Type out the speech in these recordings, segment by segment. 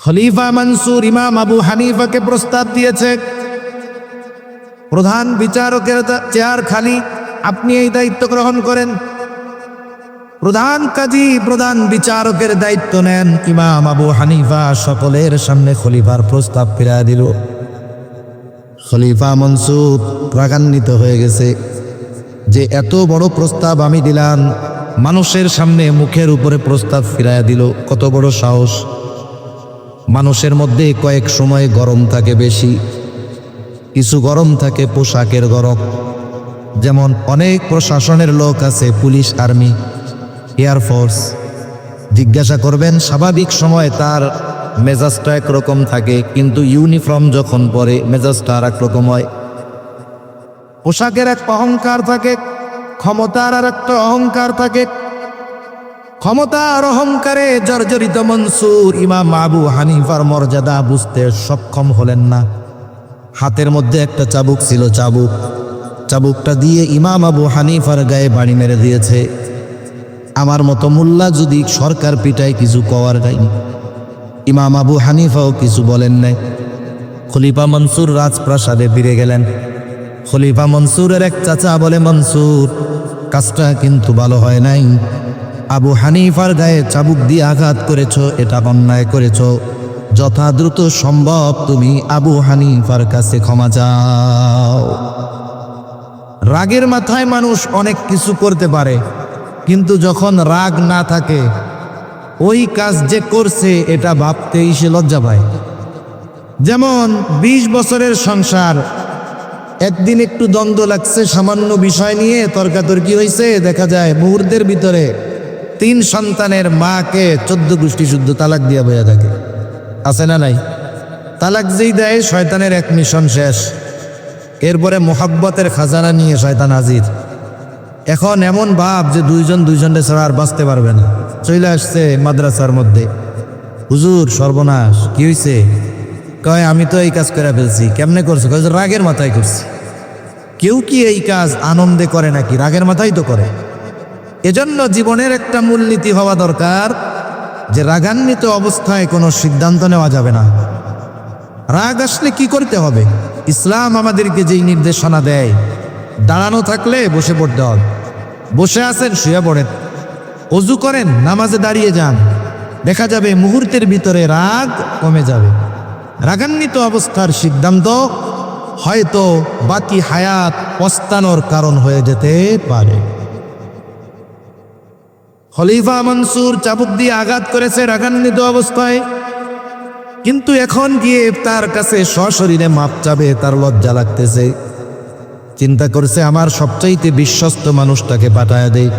খলিফা মনসুর ইমাম আবু হানিফাকে প্রস্তাব দিয়েছে, প্রধান বিচারকের চেয়ার খালি, আপনি এই দায়িত্ব গ্রহণ করেন। প্রধান কাজী প্রধান বিচারকের দায়িত্ব নেন। ইমাম আবু হানিফা সকলের সামনে খলিফার প্রস্তাব ফিরিয়ে দিল। খলিফা মনসুর রাগান্বিত হয়ে গেছে যে এত বড় প্রস্তাব আমি দিলাম, মানুষের সামনে মুখের উপরে প্রস্তাব ফিরাইয়া দিল, কত বড় সাহস। মানুষের মধ্যে কয়েক সময় গরম থাকে বেশি, কিছু গরম থাকে পোশাকের গরম। যেমন অনেক প্রশাসনের লোক আছে, পুলিশ, আর্মি, এয়ারফোর্স, জিজ্ঞাসা করবেন স্বাভাবিক সময় তার মেজাজটা একরকম থাকে, কিন্তু ইউনিফর্ম যখন পরে মেজাজটা আর একরকম হয়। পোশাকের এক অহংকার থাকে, ক্ষমতার আর একটা অহংকার থাকে। ক্ষমতা আর অহংকারে জর্জরিত মনসুর ইমাম আবু হানিফার মর্যাদা বুঝতে সক্ষম হলেন না। হাতের মধ্যে একটা চাবুক ছিল, চাবুকটা দিয়ে ইমাম আবু হানিফার গায়ে বাড়ি মেরে দিয়েছে। আমার মতো মোল্লা যদি সরকার পিটায় কিছু কওয়ার নাই, ইমাম আবু হানিফাও কিছু বলেন নাই। খলিফা মনসুর রাজপ্রাসাদে ফিরে গেলেন। খলিফা মনসুরের এক চাচা বলে, মনসুর, কাজটা কিন্তু ভালো হয় নাই। আবু হানিফার গায়ে চাবুক দিয়ে আঘাত করেছ, এটা অন্যায় করেছ। যথা দ্রুত সম্ভব তুমি আবু হানিফার কাছে ক্ষমা চাও। রাগের মাথায় মানুষ অনেক কিছু করতে পারে, কিন্তু যখন রাগ না থাকে, ওই কাজ যে করছে এটা ভাবতেই সে লজ্জা পায়। যেমন 20 বছরের সংসার, একদিন একটু দ্বন্দ্ব লাগছে সামান্য বিষয় নিয়ে, তর্কাতর্কি হয়েছে, দেখা যায় মুহূর্তের ভিতরে 3 সন্তানের মাকে 14 গোষ্ঠী শুদ্ধ তালাক দিয়া বইয়া থাকে। আছে না নাই? তালাক যেই দেয়, শয়তানের এক মিশন শেষ। এরপরে মোহাব্বতের খাজানা নিয়ে শয়তান হাজির। এখন এমন ভাব যে দুইজনে ছাড়া আর বাঁচতে পারবে না। চলে আসছে মাদ্রাসার মধ্যে, হুজুর সর্বনাশ, কি হয়েছে? কয় আমি তো এই কাজ করে ফেলছি। কেমনে করছো? কয় রাগের মাথায় করছি। কেউ কি এই কাজ আনন্দে করে নাকি? রাগের মাথায় তো করে। এজন্য জীবনের একটা মূলনীতি হওয়া দরকার যে রাগান্বিত অবস্থায় কোনো সিদ্ধান্ত নেওয়া যাবে না। রাগ আসলে কি করতে হবে? ইসলাম আমাদেরকে যেই নির্দেশনা দেয়, দাঁড়ানো থাকলে বসে পড়তে হবে, বসে আছেন শুয়ে পড়েন, অজু করেন, নামাজে দাঁড়িয়ে যান, দেখা যাবে মুহূর্তের ভিতরে রাগ কমে যাবে। রাগান্বিত অবস্থার সিদ্ধান্ত হয়তো বাকি হায়াত পস্তানোর কারণ হয়ে যেতে পারে। খলিফা মনসুর চাবুক দিয়ে আঘাত করেছে রাগান্বিত অবস্থায়, কিন্তু এখন গিয়ে তার কাছে সশরীরে মাপ চাবে, তার লজ্জা লাগতেছে। চিন্তা করছে আমার সবচাইতে বিশ্বস্ত মানুষটাকে পাঠায় দেয়।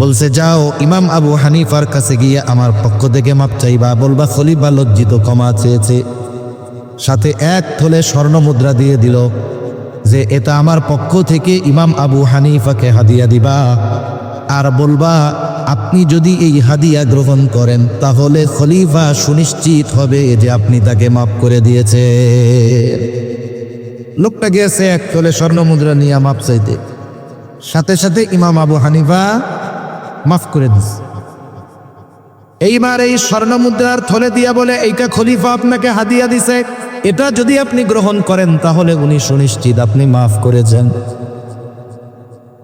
বলছে যাও ইমাম আবু হানিফার কাছে গিয়ে আমার পক্ষ থেকে মাপ চাইবা, বলবা খলিফা লজ্জিত ক্ষমা চেয়েছে। সাথে 1 থলে স্বর্ণ মুদ্রা দিয়ে দিল যে এটা আমার পক্ষ থেকে ইমাম আবু হানিফাকে হাদিয়া দিবা, আর বলবা আপনি যদি এই হাদিয়া গ্রহণ করেন তাহলে খলিফা সুনিশ্চিত হবে যে আপনি তাকে মাফ করে দিয়েছে। লোকটা গেছে 1 থলে স্বর্ণ মুদ্রা নিয়ে মাপ চাইতে, সাথে সাথে ইমাম আবু হানিফা মাফ করে দিছে। এইবার এই স্বর্ণ মুদ্রার থলে দিয়া বলে এইটা খলিফা আপনাকে হাদিয়া দিছে, এটা যদি আপনি গ্রহণ করেন তাহলে উনি সুনিশ্চিত আপনি মাফ করেছেন।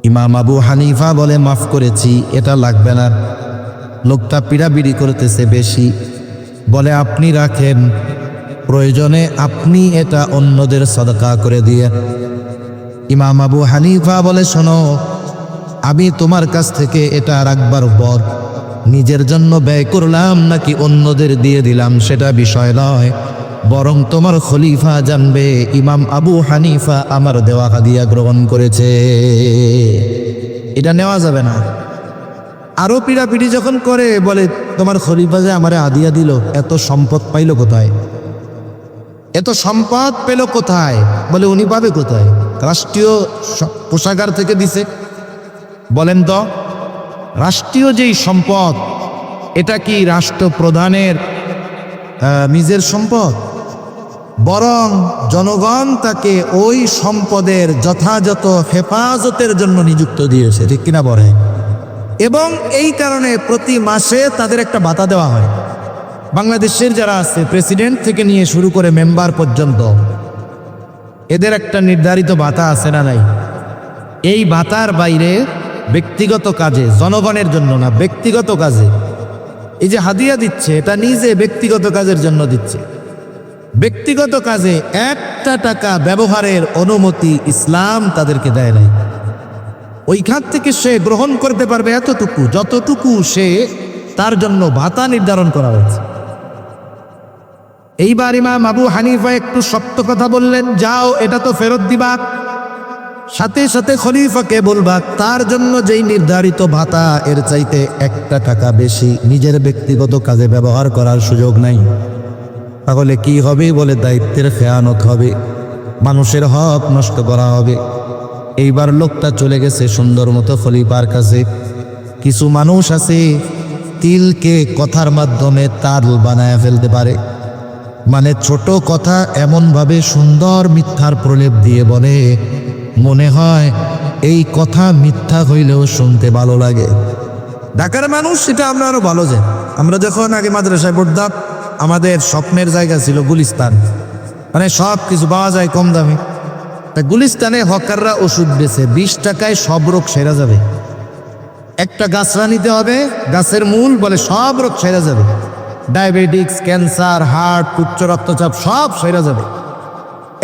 ইমাম আবু হানিফা বলে মাফ করেছি, এটা লাগবে না। লোকটা পিড়াপিড়ি করতেছে বেশি, বলে আপনি রাখেন, প্রয়োজনে আপনি এটা অন্যদের সদকা করে দিয়ে। ইমাম আবু হানিফা বলে শোনো, আমি তোমার কাছ থেকে এটা রাখবার পর নিজের জন্য ব্যয় করলাম নাকি অন্যদের দিয়ে দিলাম সেটা বিষয় নয়, বরং তোমার খলিফা জানবে ইমাম আবু হানিফা আমার দেওয়া হাদিয়া গ্রহণ করেছে। এটা নেওয়া যাবে না। আরো পিড়াপিড়ি যখন করে বলে তোমার খলিফা যে আমারে হাদিয়া দিল, এত সম্পদ পাইল কোথায়? এত সম্পদ পেল কোথায়? বলে উনি পাবে কোথায়? রাষ্ট্রীয় কোষাগার থেকে দিছে। বলেন তো, রাষ্ট্রীয় যেই সম্পদ, এটা কি রাষ্ট্রপ্রধানের নিজের সম্পদ? বরং জনগণ তাকে ওই সম্পদের যথাযথ হেফাজতের জন্য নিযুক্ত দিয়েছে, ঠিক কিনা বলে? এবং এই কারণে প্রতি মাসে তাদের একটা ভাতা দেওয়া হয়। বাংলাদেশের যারা আছে প্রেসিডেন্ট থেকে নিয়ে শুরু করে মেম্বার পর্যন্ত এদের একটা নির্ধারিত ভাতা আছে না নাই? এই ভাতার বাইরে ব্যক্তিগত কাজে, জনগণের জন্য না, ব্যক্তিগত কাজে এই যে হাদিয়া দিচ্ছে, এটা নিজে ব্যক্তিগত কাজের জন্য দিচ্ছে। ব্যক্তিগত কাজে একটা টাকা ব্যবহারের অনুমতি ইসলাম তাদেরকে দেয় নাই। ওইখান থেকে সে গ্রহণ করতে পারবে এতটুকু যতটুকু সে তার জন্য ভাতা নির্ধারণ করা হয়েছে। এইবার ইমাম আবু হানিফা একটু শক্ত কথা বললেন, যাও এটা তো ফেরত দিবা, সাথে সাথে খলিফাকে বলবা তার জন্য যেই নির্ধারিত ভাতা এর চাইতে একটা টাকা বেশি নিজের ব্যক্তিগত কাজে ব্যবহার করার সুযোগ নাই। তাহলে কি হবে? বলে দায়িত্বের খেয়ানত হবে, মানুষের হক নষ্ট করা হবে। এইবার লোকটা চলে গেছে সুন্দর মতো খলিফার কাছে। কিছু মানুষ আছে তিলকে কথার মাধ্যমে তাল বানায় ফেলতে পারে, মানে ছোট কথা এমনভাবে সুন্দর মিথ্যার প্রলেপ দিয়ে বলে মনে হয় এই কথা মিথ্যা হইলেও শুনতে ভালো লাগে। ঢাকার মানুষ এটা আমরা আরো ভালো যে, আমরা যখন আগে মাদ্রাসায় পড়তাম আমাদের স্বপ্নের জায়গা ছিল গুলিস্তান, মানে সব কিছু পাওয়া যায় কম দামে। তা গুলিস্তানে হকাররা ওষুধ বেছে 20 টাকায় সব রোগ সেরা যাবে। একটা গাছরা নিতে হবে, গাছের মূল বলে সব রোগ সেরা যাবে, ডায়াবেটিক্স, ক্যান্সার, হার্ট, উচ্চ রক্তচাপ সব সেরা যাবে।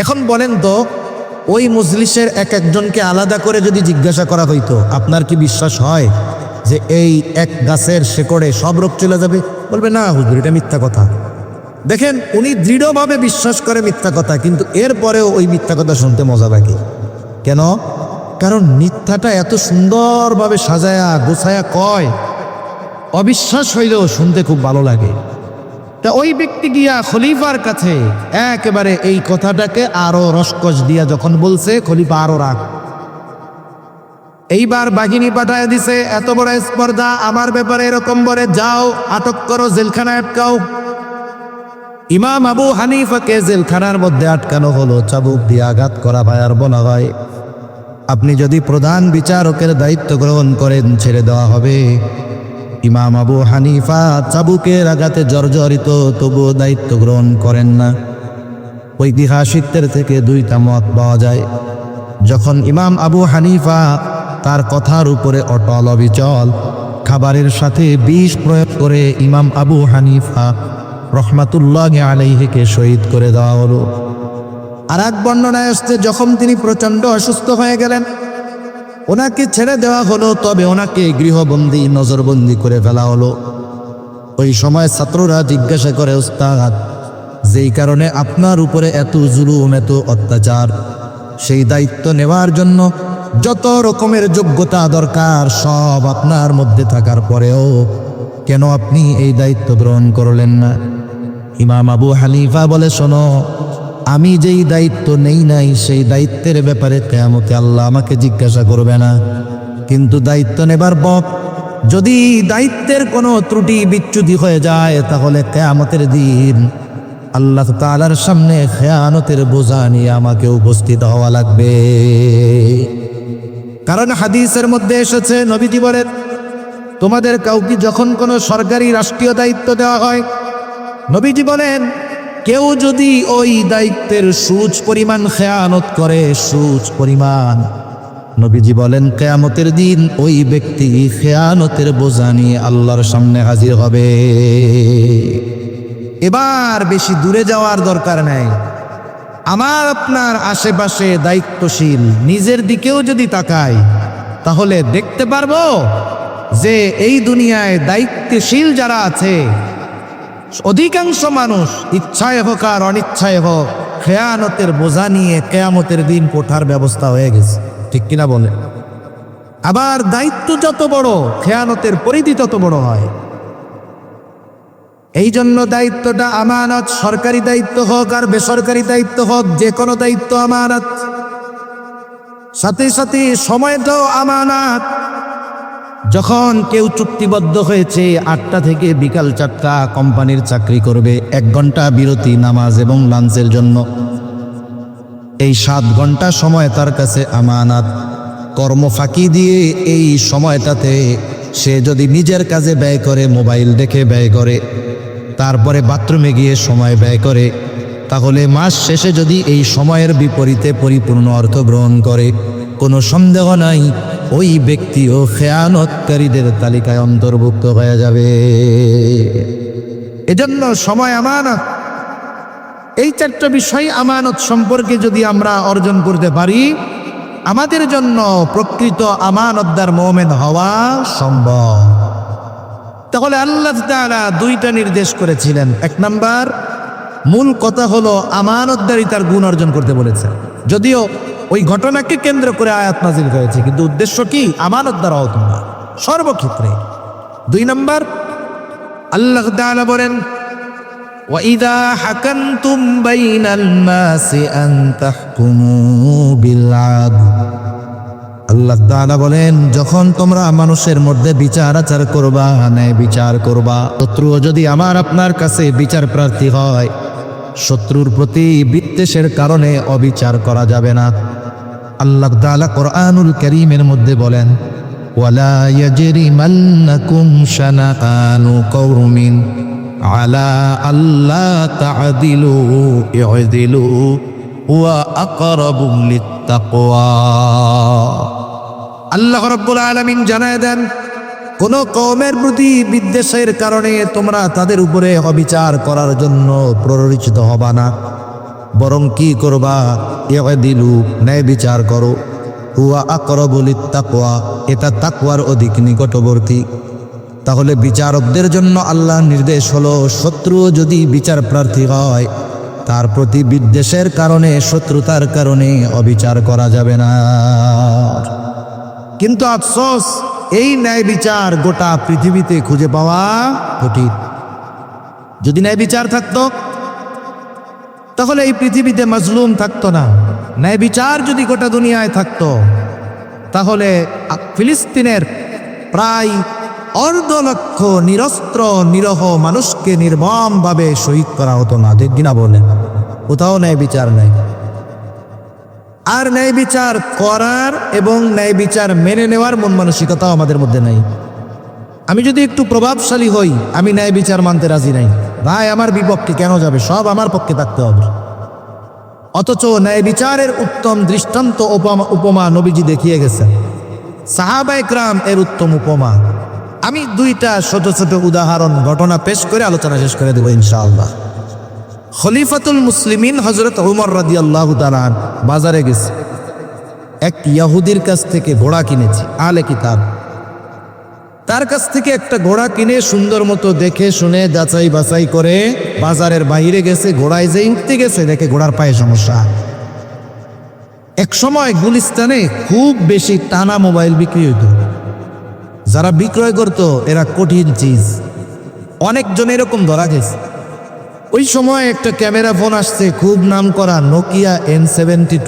এখন বলেন তো ওই মজলিসের এক একজনকে আলাদা করে যদি জিজ্ঞাসা করা হইতো আপনার কি বিশ্বাস হয় যে এই এক গাছের শেকড়ে সব রোগ চলে যাবে? বলবে না হুজুর এটা মিথ্যা কথা। দেখেন উনি দৃঢ়ভাবে বিশ্বাস করে মিথ্যা কথা, কিন্তু এরপরেও ওই মিথ্যা কথা শুনতে মজা লাগে। কেন? কারণ মিথ্যাটা এত সুন্দরভাবে সাজায়া গোছায়া কয়, অবিশ্বাস হইলেও শুনতে খুব ভালো লাগে। তা ওই ব্যক্তি গিয়া খলিফার কাছে একেবারে এই কথাটাকে আরো রসকস দিয়া যখন বলছে, খলিফা আরো রাগ। এইবার বাহিনী পাঠায় দিছে, এত বড় স্পর্ধা আমার ব্যাপারে এরকম বলে, যাও আটক করো, জেলখানায় আটকাও। ইমাম আবু হানিফাকে জেলখানার মধ্যে আটকানো হলো, চাবুক দিয়ে আঘাত করা হয়। আর বলা হয় আপনি যদি প্রধান বিচারকের দায়িত্ব গ্রহণ করেন ছেড়ে দেওয়া হবে। ইমাম আবু হানিফা চাবুকের আঘাতে জর্জরিত, তবুও দায়িত্ব গ্রহণ করেন না। ঐতিহাসিকদের থেকে দুইটা মত পাওয়া যায়। যখন ইমাম আবু হানিফা তার কথার উপরে অটল অবিচল, খাবারের সাথে বিষ প্রয়োগ করে ইমাম আবু হানিফা রহমাতুল্লাহি আলাইহিকে শহীদ করে দেওয়া হলো। আর এক বর্ণনায় আসছে যখন তিনি প্রচণ্ড অসুস্থ হয়ে গেলেন ওনাকে ছেড়ে দেওয়া হলো, তবে ওনাকে গৃহবন্দী, নজরবন্দি করে ফেলা হলো। ওই সময় ছাত্ররা জিজ্ঞাসা করে, উস্তাদ যেই কারণে আপনার উপরে এত জুলুম, এত অত্যাচার, সেই দায়িত্ব নেওয়ার জন্য যত রকমের যোগ্যতা দরকার সব আপনার মধ্যে থাকার পরেও কেন আপনি এই দায়িত্ব গ্রহণ করলেন না? ইমাম আবু হানিফা বলে, শোনো, আমি যেই দায়িত্ব নেই নাই সেই দায়িত্বের ব্যাপারে কিয়ামতে আল্লাহ আমাকে জিজ্ঞাসা করবে না, কিন্তু দায়িত্ব নেবার পর যদি দায়িত্বের কোনো ত্রুটি বিচ্যুতি হয়ে যায় তাহলে কিয়ামতের দিন আল্লাহ তাআলার সামনে খেয়ানতের বোঝা নিয়ে আমাকে উপস্থিত হওয়া লাগবে। কারণ হাদিসের মধ্যে এসেছে, নবীজি বলেন তোমাদের কাউকে যখন কোনো সরকারি রাষ্ট্রীয় দায়িত্ব দেওয়া হয়, নবীজি বলেন কেউ যদি ওই দায়িত্বের সুচ পরিমাণ খেয়ানত করে, সুচ পরিমাণ, নবীজি বলেন কিয়ামতের দিন ওই ব্যক্তি খেয়ানতের বোঝা নিয়ে আল্লাহর সামনে হাজির হবে। এবার বেশি দূরে যাওয়ার দরকার নাই। আমার আপনার আশেপাশে দায়িত্বশীল নিজের দিকেও যদি তাকাই তাহলে দেখতে পারবো যে এই দুনিয়ায় দায়িত্বশীল যারা আছে অধিকাংশ মানুষ ইচ্ছায় হোক আর অনিচ্ছায় হোক খেয়ানতের বোঝা নিয়ে কিয়ামতের দিন ওঠার ব্যবস্থা হয়ে গেছে। ঠিক কিনা বলে? আবার দায়িত্ব যত বড় খেয়ানতের পরিধি তত বড় হয়। এই জন্য দায়িত্বটা আমানত, সরকারি দায়িত্ব হোক আর বেসরকারি দায়িত্ব হোক, যে কোনো দায়িত্ব আমানত। সাথে সাথে সময়টাও আমানত। যখন কেউ চুক্তিবদ্ধ হয়েছে 8টা থেকে বিকাল 4টা কোম্পানির চাকরি করবে, 1 ঘন্টা বিরতি নামাজ এবং লাঞ্চের জন্য, এই 7 ঘন্টা সময় তার কাছে আমানত। কর্ম ফাঁকি দিয়ে এই সময়টাতে সে যদি নিজের কাজে ব্যয় করে, মোবাইল দেখে ব্যয় করে, তারপরে বাথরুমে গিয়ে সময় ব্যয় করে, তাহলে মাস শেষে যদি এই সময়ের বিপরীতে পরিপূর্ণ অর্থ গ্রহণ করে, কোনো সন্দেহ নাই ওই ব্যক্তিও খেয়ানতকারীদের তালিকায় অন্তর্ভুক্ত হয়ে যাবে। এজন্য সময় আমানত, এই চারটা বিষয় আমানত সম্পর্কে যদি আমরা অর্জন করতে পারি, আমাদের জন্য প্রকৃত আমানতদার মুমিন হওয়া সম্ভব। তাহলে আল্লাহ তাআলা দুইটা নির্দেশ করেছিলেন। এক নাম্বার, মূল কথা হলো আমানতদারিতার গুণ অর্জন করতে বলেছে, যদিও ওই ঘটনাকে কেন্দ্র করে আয়াত নাজিল হয়েছে, কিন্তু উদ্দেশ্য কি? আমানতদার হও তোমরা সর্বক্ষেত্রে। দুই নাম্বার, আল্লাহ তাআলা বলেন, وَإِذَا حَكَمْتُمْ بَيْنَ النَّاسِ أَن تَحْكُمُوا بِالْعَدْلِ। আল্লাহ তাআলা বলেন, যখন তোমরা মানুষের মধ্যে বিচার আচার করবা, ন্যায় বিচার করবা, শত্রুও যদি আমার আপনার কাছে বিচার প্রার্থী হয়, শত্রুর প্রতি বিদ্বেষের কারণে অবিচার করা যাবে না। আল্লাহ তাআলা কোরআনুল কারীমের মধ্যে বলেন, ওয়ালা ইয়াজরিমান্নাকুম শানাআনু কওমিন আলা আল্লা তা'দিলু ই'দিলু ওয়া আকরাবু লিত্তাকওয়া। আল্লাহ রাব্বুল আলামিন জানায় দেন, কোন কওমের প্রতি বিদ্বেষের কারণে তোমরা তাদের উপরে অবিচার করার জন্য প্ররোচিত হবা না, বরং কি করবা? ই'দিলু, ন্যায় বিচার করো, ওয়া আকরাবু লিত্তাকওয়া, এটা তাকওয়ার অধিক নিকটবর্তী। তাহলে বিচারকদের জন্য আল্লাহর নির্দেশ হলো, শত্রু যদি বিচার প্রার্থী হয়, তার প্রতি বিদ্বেষের কারণে, শত্রুতার কারণে অবিচার করা যাবে না। কিন্তু আফসোস, এই ন্যায় বিচার গোটা পৃথিবীতে খুঁজে পাওয়া কঠিন। যদি ন্যায় বিচার থাকতো, তাহলে এই পৃথিবীতে মাজলুম থাকতো না। ন্যায় বিচার যদি গোটা দুনিয়ায় থাকতো, তাহলে ফিলিস্তিনের প্রায় 1.5 লক্ষ নিরস্ত্র নিরহ মানুষকে নির্মমভাবে শহীদ করা হতো না। ঠিক কিনা বলেন? কোথাও ন্যায় বিচার নেই। আর ন্যায় বিচার করার এবং ন্যায় বিচার মেনে নেওয়ার মন মানসিকতাও আমাদের মধ্যে নাই। আমি যদি একটু প্রভাবশালী হই, আমি ন্যায় বিচার মানতে রাজি নাই। ভাই আমার বিপক্ষে কেন যাবে? সব আমার পক্ষে থাকতে হবে। অথচ ন্যায় বিচারের উত্তম দৃষ্টান্ত উপমা নবীজি দেখিয়ে গেছেন। সাহাবায়ে কেরাম এর উত্তম উপমা। আমি 2টা ছোট ছোট উদাহরণ ঘটনা পেশ করে আলোচনা শেষ করে দেব ইনশাআল্লাহ। খলিফাতুল মুসলিমিন হযরত ওমর রাদিয়াল্লাহু তাআলা বাজারে গেছে, এক ইহুদির কাছ থেকে ঘোড়া কিনেছে, আলে কিতাব। তার কাছ থেকে একটা ঘোড়া কিনে সুন্দর মতো দেখে শুনে যাচাই বাছাই করে বাজারের বাইরে গেছে। ঘোড়ায় যে উঠতে গেছে, দেখে ঘোড়ার পায়ে সমস্যা। এক সময় গুলিস্তানে খুব বেশি টানা মোবাইল বিক্রি হইত। যারা বিক্রয় করত এরা কঠিন চিজ, অনেকজন এরকম ধরা গেছে। ওই সময় একটা ক্যামেরা ফোন আসছে, খুব নাম করা নোকিয়া N72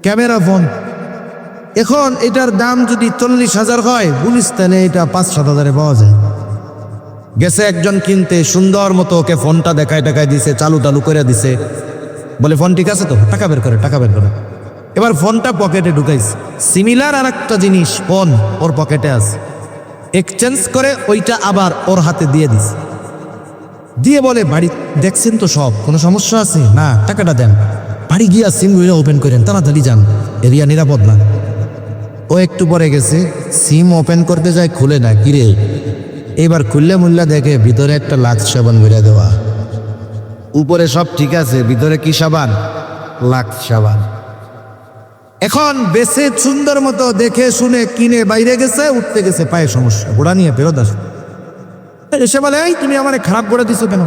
ক্যামেরা ফোন। এখন এটার দাম যদি 40,000 হয়, গুলিস্তানে এটা 5-7 হাজারে পাওয়া যায়। গেছে একজন কিনতে, সুন্দর মতো ওকে ফোনটা দেখায় দিছে, চালু করে দিছে। বলে ফোন ঠিক আছে তো? টাকা বের করে। এবার ফোনটা পকেটে ঢুকাইছে। সিমিলার আর একটা জিনিস ফোন ওর পকেটে আছে, এক্সচেঞ্জ করে ওইটা আবার ওর হাতে দিয়ে দিছে। দিয়ে বলে, বাড়ি দেখছেন তো সব, কোনো সমস্যা আছে? না, টাকাটা দেন। বাড়ি গিয়া সিমগুলো ওপেন করেন, তাড়াতাড়ি যান, এরিয়া নিরাপদ না। ও একটু পরে গেছে, সিম ওপেন করতে যায়, খুলে না। কিরে, এবার খুললে মুল্লা দেখে ভিতরে একটা লাক্স সাবান ভরে দেওয়া। উপরে সব ঠিক আছে, ভিতরে কি সাবান? লাক্স সাবান। এখন বেছে সুন্দর মতো দেখে শুনে কিনে বাইরে গেছে, উঠতে গেছে, পায়ে সমস্যা, ঘোড়া নিয়ে ফেরত আসে। এসে বলে, এই তুমি আমারে খারাপ ঘোড়া দিছো কেন?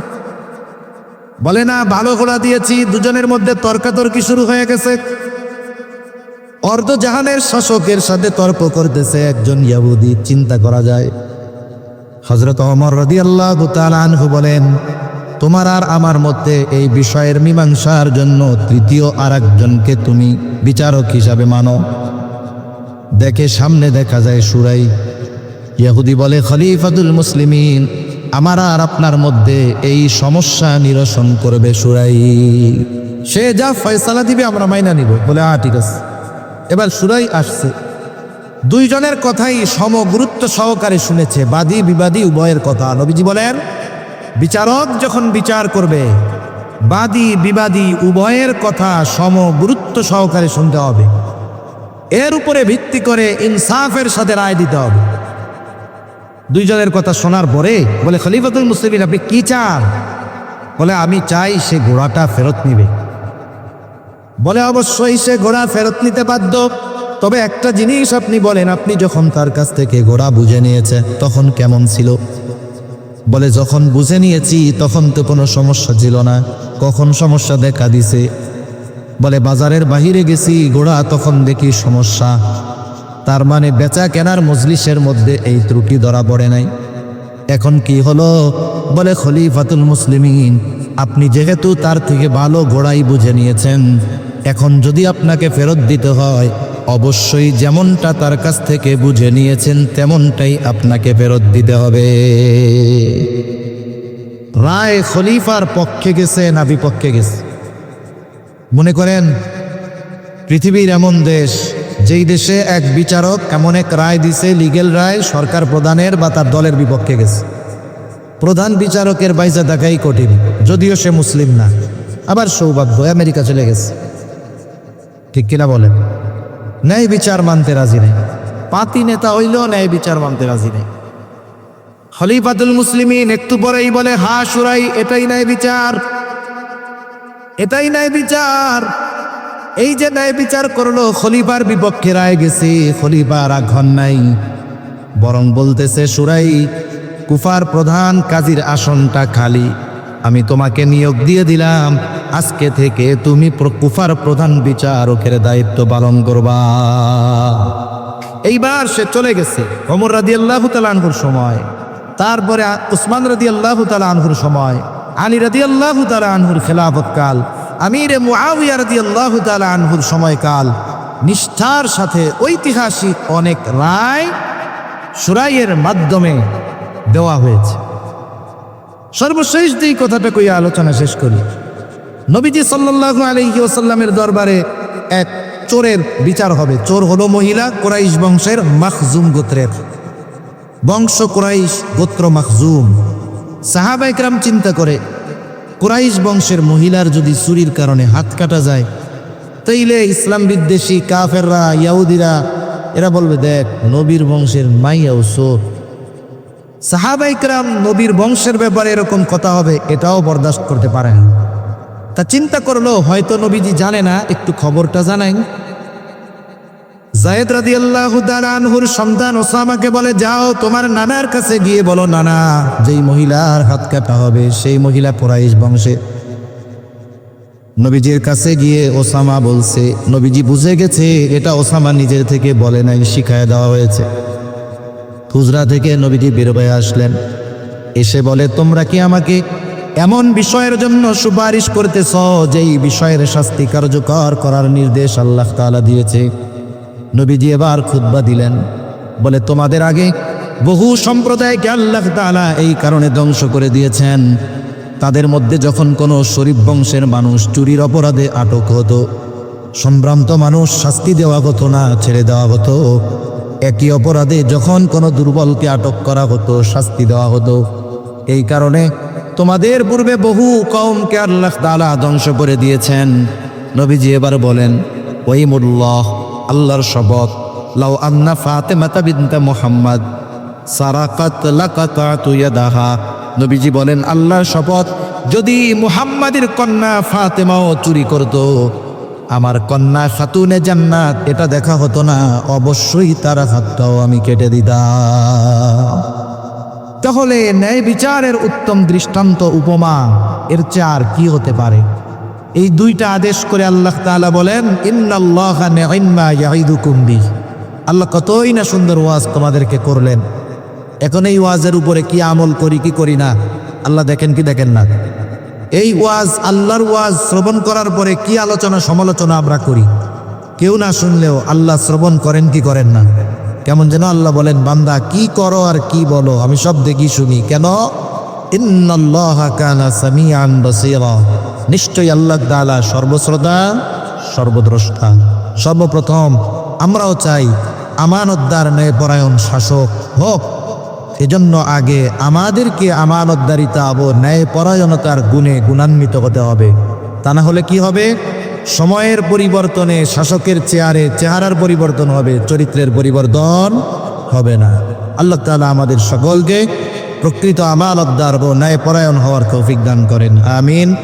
বলে, না, ভালো ঘোড়া দিয়েছি। দুজনের মধ্যে তর্কাতর্কি শুরু হয়ে গেছে। অর্ধজাহানের শাসকের সাথে তর্ক করতেছে একজন ইহুদি। চিন্তা করা যায়। হযরত ওমর রাদিয়াল্লাহু তাআলা আনহু বলেন, তোমার আর আমার মধ্যে এই বিষয়ের মীমাংসার জন্য তৃতীয় আরেকজনকে তুমি বিচারক হিসাবে মানো। দেখে সামনে দেখা যায় সুরাই। ইহুদি বলে, খলিফাতুল মুসলিমিন, আমার আর আপনার মধ্যে এই সমস্যা নিরসন করবে সুরাই। সে যা ফয়সালা দিবে আমরা মাইনা নিব। বলে, ঠিক আছে। এবার সুরাই আসছে। দুইজনের কথাই সমগুরুত্ব সহকারে শুনেছে, বাদী বিবাদী উভয়ের কথা। নবীজি বলেন, বিচারক যখন বিচার করবে, বাদী বিবাদী উভয়ের কথা সম গুরুত্ব সহকারে শুনতে হবে। এর উপরে ভিত্তি করে ইনসাফের সাথে রায় দিতে হবে। দুইজনের কথা শোনার পরে বলে, খলিফাতুল মুসলিমিন আপনি কি চান? বলে, আমি চাই সে ঘোড়াটা ফেরত নিবে। বলে, অবশ্যই সে ঘোড়া ফেরত নিতে বাধ্য, তবে একটা জিনিস আপনি বলেন, আপনি যখন তার কাছ থেকে ঘোড়া বুঝে নিয়েছে তখন কেমন ছিল? বলে, যখন বুঝে নিয়েছি তখন তো কোনো সমস্যা ছিল না। কখন সমস্যা দেখা দিছে? বলে, বাজারের বাহিরে গেছি, ঘোড়া তখন দেখি সমস্যা। তার মানে বেচা কেনার মজলিসের মধ্যে এই ত্রুটি ধরা পড়ে নাই। এখন কি হলো? বলে, খলিফাতুল মুসলিমিন আপনি যেহেতু তার থেকে ভালো ঘোড়াই বুঝে নিয়েছেন, এখন যদি আপনাকে ফেরত দিতে হয় অবশ্যই যেমনটা তার কাছ থেকে বুঝে নিয়েছেন তেমনটাই আপনাকে ফেরত দিতে হবে। রায় খলিফার পক্ষে গেছে না বিপক্ষে গেছে? মনে করেন পৃথিবীর এমন দেশ, যেই দেশে এক বিচারক এমন এক রায় দিছে, লিগেল রায়, সরকার প্রধানের বা তার দলের বিপক্ষে গেছে। প্রধান বিচারকের বাইজা থাকাই কঠিন, যদিও সে মুসলিম না। আবার সৌভাগ্য আমেরিকা চলে গেছে, ঠিক কিনা বলেন? ন্যায় বিচার মানতে রাজি নেই। পাতি নেতা হইলেও ন্যায় বিচার মানতে রাজি নেই। খলিফাতুল মুসলিমিন একটু পরেই বলে, হা শুরাই, এটাই ন্যায় বিচার, এটাই ন্যায় বিচার। এই যে ন্যায় বিচার করলো, খলিফার বিপক্ষে রায় গেছে, খলিফার রাগ হন নাই, বরং বলতেছে, শুরাই, কুফার প্রধান কাজীর আসনটা খালি, আমি তোমাকে নিয়োগ দিয়ে দিলাম, আজকে থেকে তুমি কুফার প্রধান বিচারকের দায়িত্ব পালন করবা। এইবার সে চলে গেছে ওমর রাদিয়াল্লাহু তাআলা আনহুর সময়, তারপরে উসমান রাদিয়াল্লাহু তাআলা আনহুর সময়, আলী রাদিয়াল্লাহু তাআলা আনহুর খেলাফতকাল, আমিরে মুআবিয়া রাদিয়াল্লাহু তাআলা আনহুর সময়কাল। নিষ্ঠার সাথে ঐতিহাসিক অনেক রায় শুরাইয়ের মাধ্যমে দেওয়া হয়েছে। সর্বশেষ যেই কথাটা কইয়া আলোচনা শেষ করি, নবীজি সাল্লাল্লাহু আলাইহি ওয়াসাল্লামের দরবারে এক চোরের বিচার হবে। চোর হলো মহিলা, কুরাইশ বংশের, মাখজুম গোত্রের বংশ, কুরাইশ গোত্র মাখজুম। সাহাবা ইকরাম চিন্তা করে, কুরাইশ বংশের মহিলার যদি চুরির কারণে হাত কাটা যায়, তাইলে ইসলাম বিদ্বেষী কাফেররা, ইয়াহুদিরা এরা বলবে, দেখ নবীর বংশের মাইয়াও চোর। সাহাবা ইকরাম নবীর বংশের ব্যাপারে এরকম কথা হবে এটাও বরদাস্ত করতে পারেন। তা চিন্তা করলো, হয়তো নবীজি জানে না, একটু খবরটা জানাই। যায়েদ রাদিয়াল্লাহু তাআলা আনহুর সন্তান ওসামাকে বলে, যাও তোমার নানার কাছে গিয়ে বলো, নানা যেই মহিলার হাত কাটা হবে সেই মহিলা কুরাইশ বংশে। নবীজির কাছে গিয়ে ওসামা বলছে, নবীজি বুঝে গেছে এটা ওসামা নিজের থেকে বলে নাই, শিখায় দেওয়া হয়েছে। হুজরা থেকে নবীজি বের হয়ে আসলেন, এসে বলে, তোমরা কি আমাকে এমন বিষয়ের জন্য সুপারিশ করতেছ যেই বিষয়ের শাস্তি কার্যকর করার নির্দেশ আল্লাহ তাআলা দিয়েছে? নবীজি এবার খুতবা দিলেন, বলে, তোমাদের আগে বহু সম্প্রদায়কে আল্লাহ তাআলা এই কারণে ধ্বংস করে দিয়েছেন। তাদের মধ্যে যখন কোনো শরীফ বংশের মানুষ চুরির অপরাধে আটক হতো, সম্ভ্রান্ত মানুষ শাস্তি দেওয়া হতো না, ছেড়ে দেওয়া হতো। একই অপরাধে যখন কোনো দুর্বলকে আটক করা হতো, শাস্তি দেওয়া হতো। এই কারণে তোমাদের পূর্বে বহু কওমকে আল্লাহ তাআলা ধ্বংস করে দিয়েছেন। নবীজি এবার বলেন, ওয়াইমুল্লাহ, আল্লাহর শপথ, লাউ আন্না ফাতেমাতা বিনতে মুহাম্মদ সারাকাত লাকাতাতু ইয়াদাহা। নবীজি বলেন, আল্লাহর শপথ, যদি মুহাম্মাদের কন্যা ফাতেমাও চুরি করত, আমার কন্যা খাতুনে জান্নাত এটা দেখা হতো না, অবশ্যই তার হাতটাও আমি কেটে দিতাম। তাহলে ন্যায় বিচারের উত্তম দৃষ্টান্ত উপমা এর চেয়ে আর কি হতে পারে? এই দুইটা আদেশ করে আল্লাহ তাআলা বলেন, ইন্নাল্লাহা নি'মা ইয়াইদুকুম বিহি। আল্লাহ কতই না সুন্দর ওয়াজ তোমাদেরকে করলেন। এখন এই ওয়াজের উপরে কি আমল করি কি করি না আল্লাহ দেখেন কি দেখেন না? এই ওয়াজ, আল্লাহর ওয়াজ শ্রবণ করার পরে কি আলোচনা সমালোচনা আমরা করি, কেউ না শুনলেও আল্লাহ শ্রবণ করেন কি করেন না? কেমন যেন আল্লাহ বলেন, বান্দা কি করো আর কি বলো আমি সব দেখি শুনি। কেন? ইন্নাল্লাহা কানা সামিআন বাসীরা। নিশ্চয়ই আল্লাহ তাআলা সর্বশ্রোতা সর্বদ্রষ্টা। সর্বপ্রথম আমরাও চাই আমানতদার ন্যায়পরায়ণ শাসক হোক, এজন্য আগে আমাদেরকে আমানতদারিতা ও ন্যায়পরায়ণতার গুণে গুণান্বিত হতে হবে। তা না হলে কি হবে? সময়ের পরিবর্তনে শাসকের চেহারার পরিবর্তন হবে, চরিত্রের পরিবর্তন হবে না। আল্লাহ তাআলা আমাদের সকলকে প্রকৃত আমানতদার ও ন্যায়পরায়ণ হওয়ার তৌফিক দান করেন। আমিন।